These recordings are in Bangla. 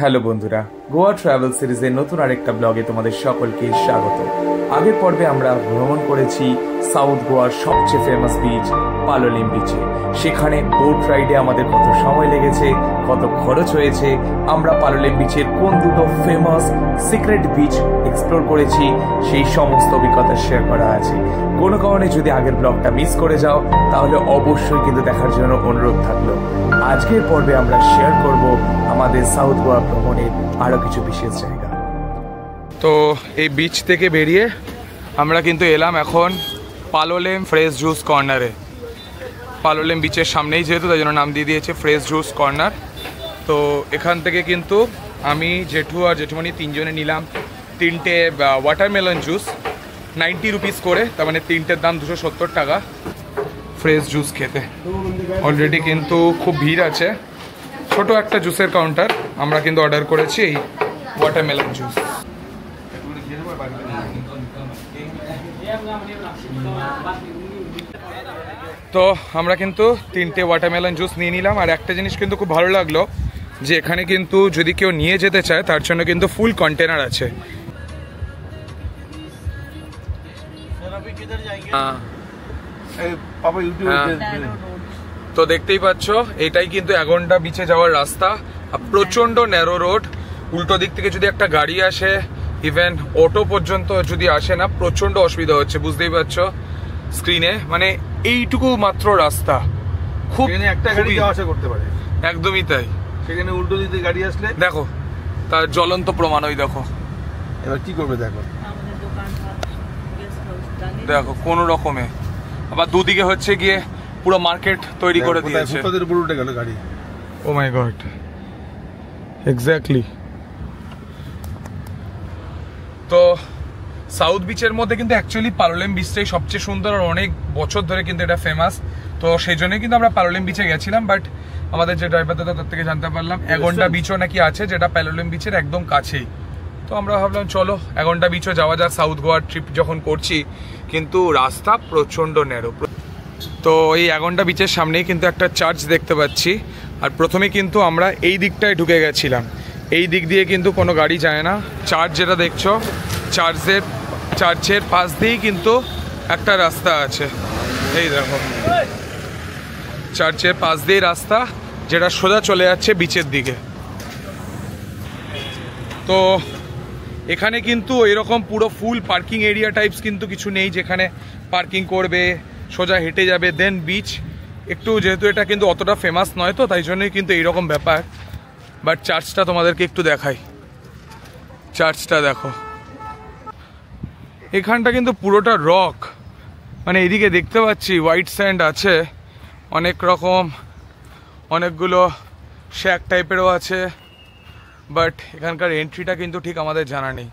হ্যালো বন্ধুরা, গোয়া ট্রাভেল সিরিজের নতুন আরেকটা ব্লগে তোমাদের সকলকে স্বাগত। আগের পর্বে আমরা ভ্রমণ করেছি সাউথ গোয়ার সবচেয়ে ফেমাস বিচ পালোলেম বিচে। সেখানে বোট রাইডে আমাদের কত সময় লেগেছে, কত খরচ হয়েছে, আমরা পালোলেম বিচের কোন দুটো ফেমাস সিক্রেট বিচ এক্সপ্লোর করেছি, সেই সমস্ত অভিজ্ঞতা শেয়ার করা আছে। কোনো কারণে যদি আগের ব্লগটা মিস করে যাও তাহলে অবশ্যই কিন্তু দেখার জন্য অনুরোধ থাকলো। আজকের পর্বে আমরা শেয়ার করব আমাদের সাউথ গোয়া ভ্রমণের আরো কিছু বিশেষ জায়গা। তো এই বিচ থেকে বেরিয়ে আমরা কিন্তু এলাম এখন পালোলেম ফ্রেশ জুস কর্নারে। পালোলেম বিচের সামনেই যেহেতু, তাই জন্য নাম দিয়ে দিয়েছে ফ্রেশ জুস কর্নার। তো এখান থেকে কিন্তু আমি, জেঠু আর জেঠুমণি তিনজনে নিলাম তিনটে ওয়াটারমেলন জুস, 90 রুপিস করে, তার মানে তিনটের দাম 270 টাকা ফ্রেশ জুস খেতে। অলরেডি কিন্তু খুব ভিড় আছে, ছোট একটা জুসের কাউন্টার। আমরা কিন্তু অর্ডার করেছি এই ওয়াটারমেলন জুস। তো আমরা কিন্তু তিনটে ওয়াটারমেলন জুস নিয়ে নিলাম। আর একটা জিনিস কিন্তু খুব ভালো লাগলো যে এখানে কিন্তু যদি কেউ নিয়ে যেতে চায় তার জন্য কিন্তু ফুল কন্টেনার আছে। তো দেখতেই পাচ্ছ এটাই কিন্তু এগন্ডা বিচে যাওয়ার রাস্তা। প্রচন্ড ন্যারো রোড, উল্টো দিক থেকে যদি একটা গাড়ি আসে, ইভেন অটো পর্যন্ত যদি আসে না, প্রচন্ড অসুবিধা হচ্ছে, বুঝতেই পারছো স্ক্রিনে। মানে এইটুকু মাত্র রাস্তা, খুব একটা গাড়ি যাওয়া আসা করতে পারে। একদমই তাই। সেখানে উল্টো দিকে গাড়ি আসলে দেখো তার জ্বলন্ত প্রমাণ, ওই দেখো। এবার কি করবে দেখো, দেখো কোন রকমে। আবার দুদিকে হচ্ছে গিয়ে পুরো মার্কেট তৈরি করে দিয়েছে। তাদের উপর উঠে গেল গাড়ি। ও মাই গড, এক্স্যাক্টলি। তো সাউথ বিচের মধ্যে কিন্তু অ্যাকচুয়ালি পালোলেম বিচটাই সবচেয়ে সুন্দর, আর অনেক বছর ধরে কিন্তু এটা ফেমাস। তো সেই জন্যই কিন্তু আমরা পালোলেম বিচে গেছিলাম। বাট আমাদের যে ড্রাইভার দাদা, তার থেকে জানতে পারলাম এগন্ডা বিচও নাকি আছে, যেটা পালোলেম বিচের একদম কাছেই। তো আমরা ভাবলাম চলো এগন্ডা বিচও যাওয়া যাক, সাউথ গোয়ার ট্রিপ যখন করছি। কিন্তু রাস্তা প্রচন্ড ন্যারো। তো এই এগন্ডা বিচের সামনেই কিন্তু একটা চার্চ দেখতে পাচ্ছি। আর প্রথমে কিন্তু আমরা এই দিকটায় ঢুকে গেছিলাম, এই দিক দিয়ে কিন্তু কোনো গাড়ি যায় না। চার্চ যেটা দেখছো, চার্চের পাশ দিয়েই কিন্তু একটা রাস্তা আছে। এই দেখো, চার্চের পাশ দিয়ে রাস্তা, যেটা সোজা চলে যাচ্ছে বিচের দিকে। তো এখানে কিন্তু এরকম পুরো ফুল পার্কিং এরিয়া টাইপস কিন্তু কিছু নেই, যেখানে পার্কিং করবে, সোজা হেঁটে যাবে দেন বিচ। একটু যেহেতু এটা কিন্তু অতটা ফেমাস নয়, তো তাই জন্যই কিন্তু এইরকম ব্যাপার। বাট চার্চটা তোমাদেরকে একটু দেখাই, চার্চটা দেখো। এখানটা কিন্তু পুরোটা রক, মানে এদিকে দেখতে পাচ্ছি হোয়াইট স্যান্ড আছে অনেক রকম, অনেকগুলো শ্যাক টাইপেরও আছে। বাট এখানকার এন্ট্রিটা কিন্তু ঠিক আমাদের জানা নেই।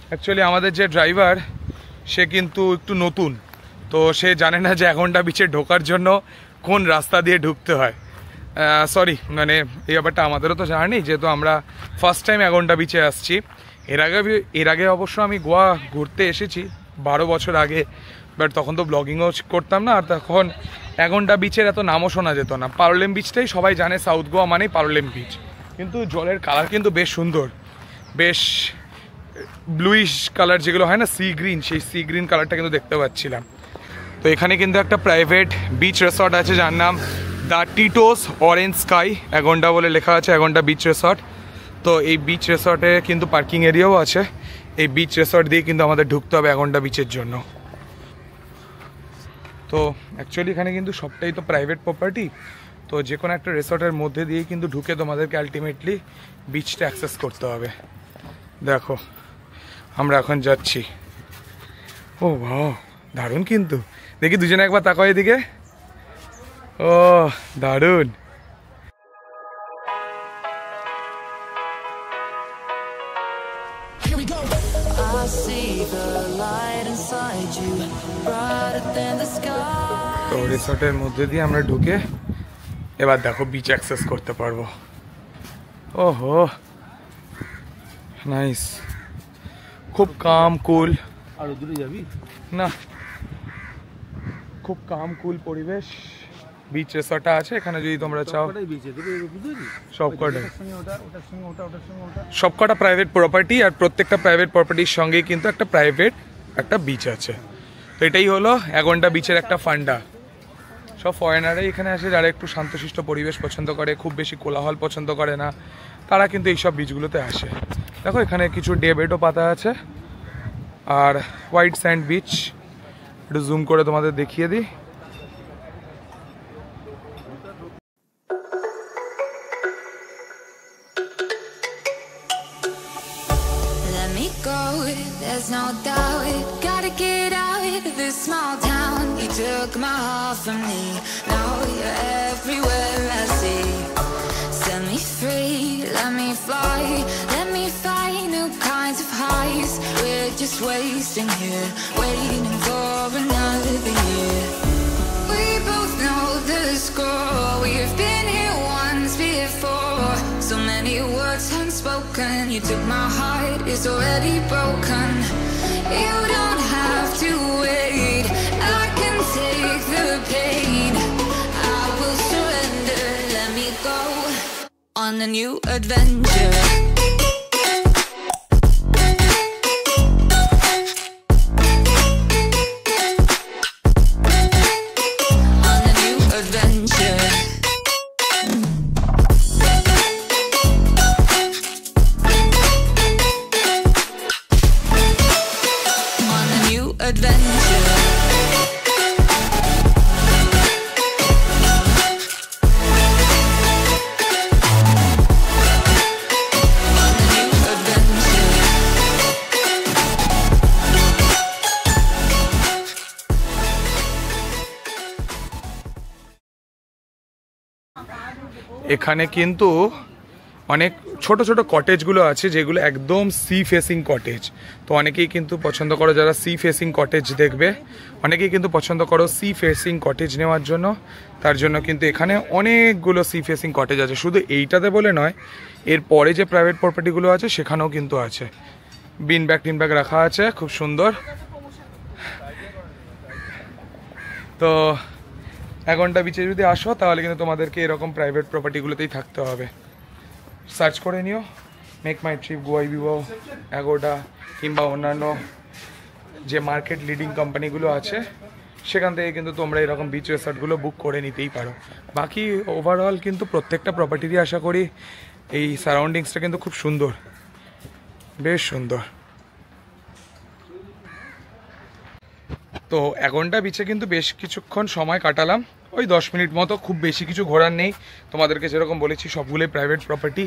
অ্যাকচুয়ালি আমাদের যে ড্রাইভার, সে কিন্তু একটু নতুন, তো সে জানে না যে এগন্ডা বিচে ঢোকার জন্য কোন রাস্তা দিয়ে ঢুকতে হয়। সরি, মানে এই ব্যাপারটা আমাদেরও তো জানা নেই, যেহেতু আমরা ফার্স্ট টাইম এগন্ডা বিচে আসছি। এর আগে অবশ্য আমি গোয়া ঘুরতে এসেছি 12 বছর আগে, বাট তখন তো ব্লগিংও করতাম না, আর তখন এগন্ডা বিচের এত নামও শোনা যেত না। পালোলেম বিচটাই সবাই জানে, সাউথ গোয়া মানেই পালোলেম বিচ। কিন্তু জলের কালার কিন্তু বেশ সুন্দর, বেশ ব্লুইশ কালার, যেগুলো হয় না সি গ্রিন, সেই সি গ্রিন কালারটা কিন্তু দেখতে পাচ্ছিলাম। তো এখানে কিন্তু একটা প্রাইভেট বিচ রিসর্ট আছে, যার নাম দ্য টিটোস অরেঞ্জ স্কাই এগন্ডা বলে লেখা আছে, এগন্ডা বিচ রিসর্ট। তো এই বিচ রিসর্টে কিন্তু পার্কিং এরিয়াও আছে। এই বিচ রিসর্ট দিয়ে কিন্তু আমাদের ঢুকতে হবে এগন্ডা বিচের জন্য। তো অ্যাকচুয়ালি এখানে কিন্তু সবটাই তো প্রাইভেট প্রপার্টি, তো তো যে কোনো একটা রিসর্টের মধ্যে দিয়েই কিন্তু ঢুকে তোমাদেরকে আলটিমেটলি বিচটা অ্যাক্সেস করতে হবে। দেখো আমরা এখন যাচ্ছি। ও বাহ, দারুণ কিন্তু। দেখি দুজনে একবার তাকাও এদিকে। ও দারুণ। তো রিসর্টের মধ্যে দিয়ে আমরা ঢুকে এবার দেখো বিচ অ্যাক্সেস করতে পারবো। ওহো নাইস, খুব কাম কুল। আর দূরে যাবি না, খুব কাম কুল পরিবেশ। বিচ রিসর্টটা আছে এখানে, যদি তোমরা চাও সবকটা প্রাইভেট প্রপার্টি, আর প্রত্যেকটা প্রাইভেট প্রপার্টির সঙ্গে কিন্তু একটা প্রাইভেট একটা বিচ আছে। তো এটাই হলো অ্যাগন্ডা বিচের একটা ফান্ডা। সব ফরেনারাই এখানে আসে যারা একটু শান্তশিষ্ট পরিবেশ পছন্দ করে, খুব বেশি কোলাহল পছন্দ করে না, তারা কিন্তু এইসব বিচগুলোতে আসে। দেখো এখানে কিছু ডে বেডও পাতা আছে, আর হোয়াইট স্যান্ড বিচ একটু জুম করে তোমাদের দেখিয়ে দিই। There's no doubt, gotta get out of this small town. You took my heart from me, now you're everywhere I see. Set me free, let me fly, let me find new kinds of highs. We're just wasting here, waiting for another year. We both know the score, we've been here once before. So many words unspoken, you took my heart, it's already broken. You don't have to wait, I can take the pain. I will surrender, let me go on a new adventure. On a new adventure. এখানে কিন্তু অনেক ছোট ছোট কটেজগুলো আছে যেগুলো একদম সি ফেসিং কটেজ। তো অনেকেই কিন্তু পছন্দ করো যারা সি ফেসিং কটেজ দেখবে, অনেকেই কিন্তু পছন্দ করো সি ফেসিং কটেজ নেওয়ার জন্য। তার জন্য কিন্তু এখানে অনেকগুলো সি ফেসিং কটেজ আছে, শুধু এইটাতে বলে নয়, এর পরে যে প্রাইভেট প্রপার্টিগুলো আছে সেখানেও কিন্তু আছে। বিন ব্যাগ টিন ব্যাগ রাখা আছে, খুব সুন্দর। তো অ্যাগন্ডা বিচে যদি আসো তাহলে কিন্তু তোমাদেরকে এরকম প্রাইভেট প্রপার্টিগুলোতেই থাকতে হবে। সার্চ করে নিও মেক মাই ট্রিপ, গোয়াই ভিভো, অ্যাগোডা কিংবা অন্যান্য যে মার্কেট লিডিং কোম্পানিগুলো আছে সেখান থেকে কিন্তু তোমরা এরকম বিচ রিসর্টগুলো বুক করে নিতেই পারো। বাকি ওভারঅল কিন্তু প্রত্যেকটা প্রপার্টিরই আশা করি এই সারাউন্ডিংসটা কিন্তু খুব সুন্দর, বেশ সুন্দর। তো অ্যাগন্ডা বিচে কিন্তু বেশ কিছুক্ষণ সময় কাটালাম, ওই 10 মিনিট মতো, খুব বেশি কিছু ঘোরার নেই। তোমাদেরকে যেরকম বলেছি সবগুলোই প্রাইভেট প্রপার্টি।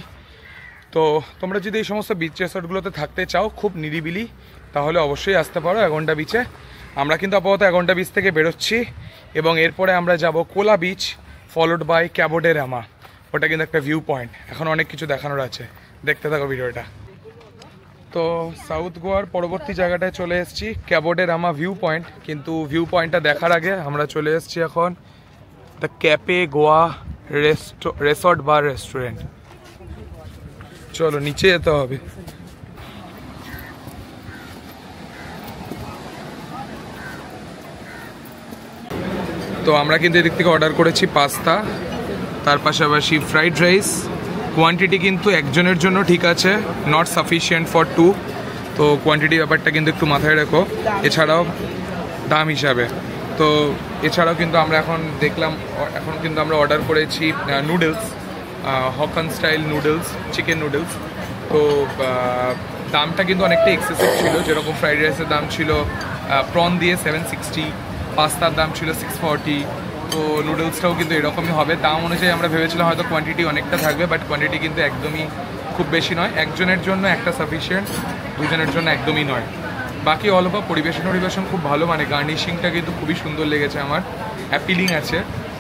তো তোমরা যদি এই সমস্ত বিচ রিসর্টগুলোতে থাকতে চাও খুব নিরিবিলি, তাহলে অবশ্যই আসতে পারো অ্যাগন্ডা বিচে। আমরা কিন্তু আপাতত অ্যাগন্ডা বিচ থেকে বেরোচ্ছি এবং এরপরে আমরা যাব কোলা বিচ, ফলোড বাই ক্যাবো ডে রামা। ওটা কিন্তু একটা ভিউ পয়েন্ট, এখন অনেক কিছু দেখানোর আছে, দেখতে থাকো ভিডিওটা। তো সাউথ গোয়ার পরবর্তী জায়গাটায় চলে এসেছি, ক্যাবো ডে রামা ভিউ পয়েন্ট। কিন্তু ভিউ পয়েন্টটা দেখার আগে আমরা চলে এসেছি এখন the Cape Goa resort bar restaurant. চলো নিচে যেতে হবে। তো আমরা কিন্তু এদিক থেকে অর্ডার করেছি পাস্তা, তার পাশাপাশি ফ্রাইড রাইস। কোয়ান্টিটি কিন্তু একজনের জন্য ঠিক আছে, নট সাফিসিয়েন্ট ফর টু। তো কোয়ান্টিটি ব্যাপারটা কিন্তু একটু মাথায় রেখো। এছাড়াও দাম হিসাবে, তো এছাড়াও কিন্তু আমরা এখন দেখলাম, এখন কিন্তু আমরা অর্ডার করেছি noodles, hakka style noodles, chicken noodles. তো দামটা কিন্তু অনেকটা এক্সেসিভ ছিল, যেরকম ফ্রাইড রাইসের দাম ছিল প্রন দিয়ে 760, পাস্তার দাম ছিল 640, তো নুডলসটাও কিন্তু এরকমই হবে। দাম অনুযায়ী আমরা ভেবেছিলাম হয়তো কোয়ান্টিটি অনেকটা থাকবে, বাট কোয়ান্টিটি কিন্তু একদমই খুব বেশি নয়। একজনের জন্য একটা সাফিসিয়েন্ট, দুজনের জন্য একদমই নয়। বাকি অল ওভার পরিবেশন খুব ভালো, মানে গার্নিশিংটা কিন্তু খুবই সুন্দর লেগেছে আমার, অ্যাপিলিং আছে।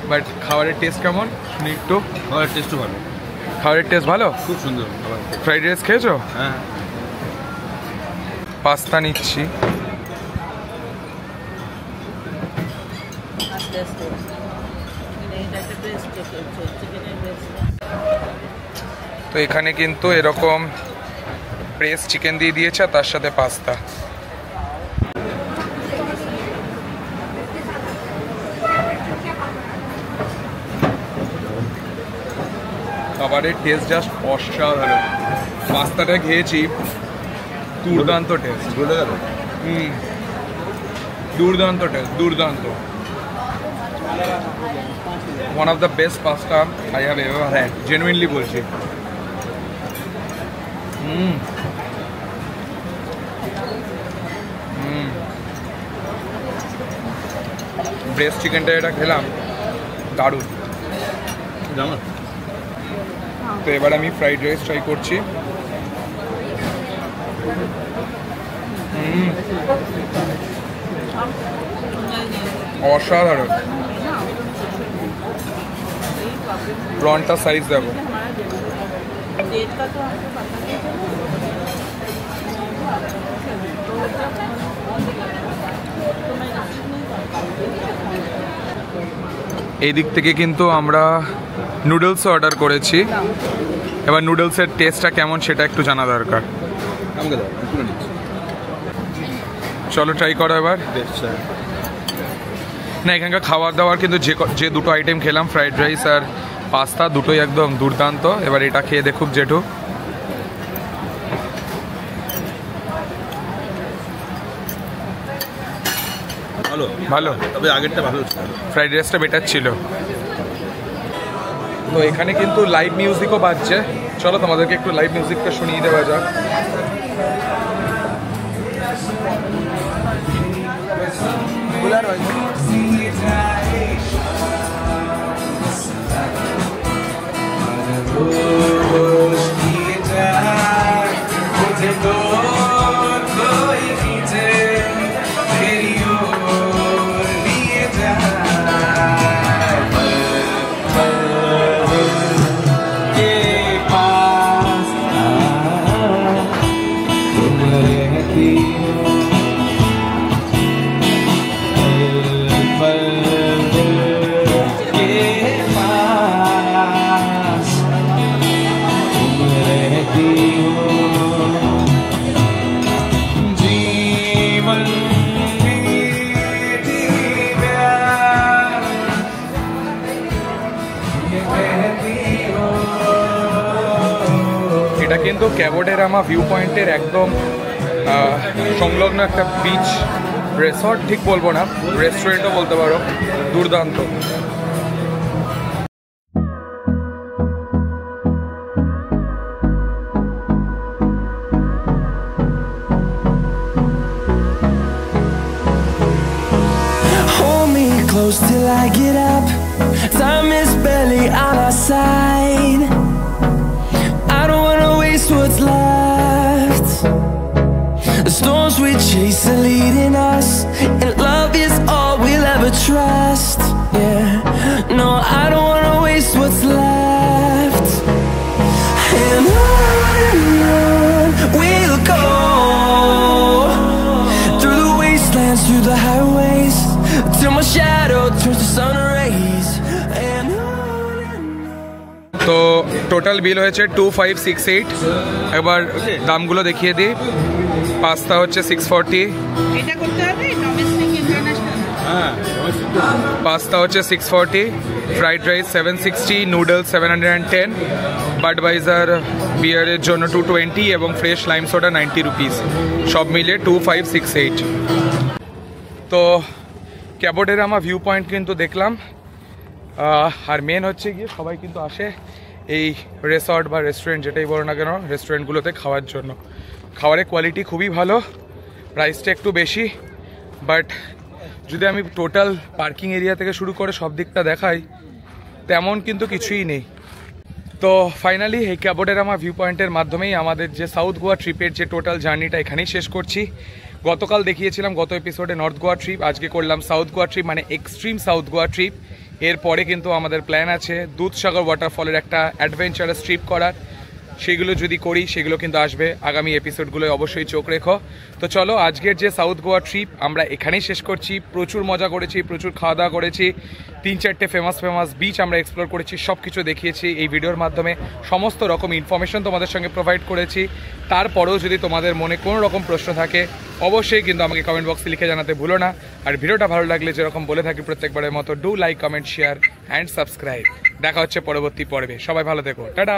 বাট খাবারের টেস্ট কেমন শুনি একটু? খাবারের টেস্টও ভালো, খাবারের টেস্ট ভালো, খুব সুন্দর খাবার। ফ্রাইড রাইস খেয়েছো? হ্যাঁ, পাস্তা নিচ্ছি। তো এখানে কিন্তু এরকম ব্রেস্ট চিকেন দিয়ে দিয়েছে আর তার সাথে পাস্তা। খাবারের টেস্ট জাস্ট অসাধারণ। পাস্তাটা খেয়েছি, দুর্দান্ত টেস্ট। বলে গেল দুর্দান্ত টেস্ট, দুর্দান্ত। One of the best pasta I have ever had, genuinely বলছি। ব্রেস্ট চিকেনটা এটা খেলাম, দারুণ। জানো তো এবার আমি ফ্রাইড রাইস ট্রাই করছি। অসাধারণ। প্রনটা সাইজ দেখো, এই দিক থেকে কিন্তু আমরা নুডলস অর্ডার করেছি। এবার নুডলসের টেস্টটা কেমন সেটা একটু জানা দরকার। আমাকে দাও, আমি তুলে নিচ্ছি। চলো ট্রাই করো এবার। না, এখানকার খাবার দাবার কিন্তু যে দুটো আইটেম খেলাম, ফ্রাইড রাইস আর পাস্তা, দুটোই একদম দুর্দান্ত। এবার এটা খেয়ে দেখুক জেঠু। ভালো ভালো, তবে আগেরটা ভালো ছিল। ফ্রাইড রাইসটা বেটার ছিল। তো এখানে কিন্তু লাইভ মিউজিকও বাজছে, চলো তোমাদেরকে একটু লাইভ মিউজিকটা শুনিয়ে দেওয়া যাক। এটা কিন্তু ক্যাবোডেরামা ভিউ পয়েন্টের একদম সংলগ্ন একটা বিচ রিসর্ট, ঠিক বলবো না, রেস্টুরেন্টও বলতে পারো, দুর্দান্ত। Hold me close till I get up. Time is barely on our side. I don't wanna waste what's left. The storms we chase are leading us, and love is all we'll ever trust. Yeah, no, I don't wanna waste what's left. And on we'll go, through the wastelands, through the highways, till my shadow turns to sun rays. And on. তো টোটাল বিল হয়েছে 2568। এবার দামগুলো দেখিয়ে দিই। পাস্তা হচ্ছে 640, এটা করতে হবে ডোমেস্টিক ইন্টারন্যাশনাল। হ্যাঁ, পাস্তা হচ্ছে 640, ফ্রাইড রাইস 760, নুডলস 710, বাডওয়াইজার বিয়ারের জন্য 220 এবং ফ্রেশ লাইম সোডা 90 রুপিস, সব মিলে 2568। তো ক্যাবোডেরামা ভিউ পয়েন্ট কিন্তু দেখলাম। আর মেন হচ্ছে গিয়ে সবাই কিন্তু আসে এই রিসর্ট বা রেস্টুরেন্ট, যেটাই বলো না কেন, রেস্টুরেন্টগুলোতে খাওয়ার জন্য। খাবারের কোয়ালিটি খুবই ভালো, প্রাইসটা একটু বেশি, বাট যদি আমি টোটাল পার্কিং এরিয়া থেকে শুরু করে সব দিকটা দেখাই, তেমন কিন্তু কিছুই নেই। তো ফাইনালি এই ক্যাবোডেরামা ভিউ পয়েন্টের মাধ্যমেই আমাদের যে সাউথ গোয়া ট্রিপের যে টোটাল জার্নিটা এখানেই শেষ করছি। গতকাল দেখিয়েছিলাম গত এপিসোডে নর্থ গোয়া ট্রিপ, আজকে করলাম সাউথ গোয়া ট্রিপ, মানে এক্সট্রিম সাউথ গোয়া ট্রিপ। এরপরে কিন্তু আমাদের প্ল্যান আছে দুধসাগর ওয়াটারফলের একটা অ্যাডভেঞ্চারাস ট্রিপ করার, সেগুলো যদি করি সেগুলো কিন্তু আসবে আগামী এপিসোডগুলোয়, অবশ্যই চোখ রেখো। তো চলো আজকের যে সাউথ গোয়া ট্রিপ আমরা এখানেই শেষ করছি। প্রচুর মজা করেছি, প্রচুর খাওয়া দাওয়া করেছি, 3-4টে ফেমাস বিচ আমরা এক্সপ্লোর করেছি, সব কিছু দেখিয়েছি এই ভিডিওর মাধ্যমে, সমস্ত রকম ইনফরমেশন তোমাদের সঙ্গে প্রোভাইড করেছি। তারপরেও যদি তোমাদের মনে কোনো রকম প্রশ্ন থাকে অবশ্যই কিন্তু আমাকে কমেন্ট বক্সে লিখে জানাতে ভুলো না। আর ভিডিওটা ভালো লাগলে যেরকম বলে থাকি প্রত্যেকবারের মতো, do like, comment, share and subscribe. দেখা হচ্ছে পরবর্তী পর্বে, সবাই ভালো থেকো, টাটা।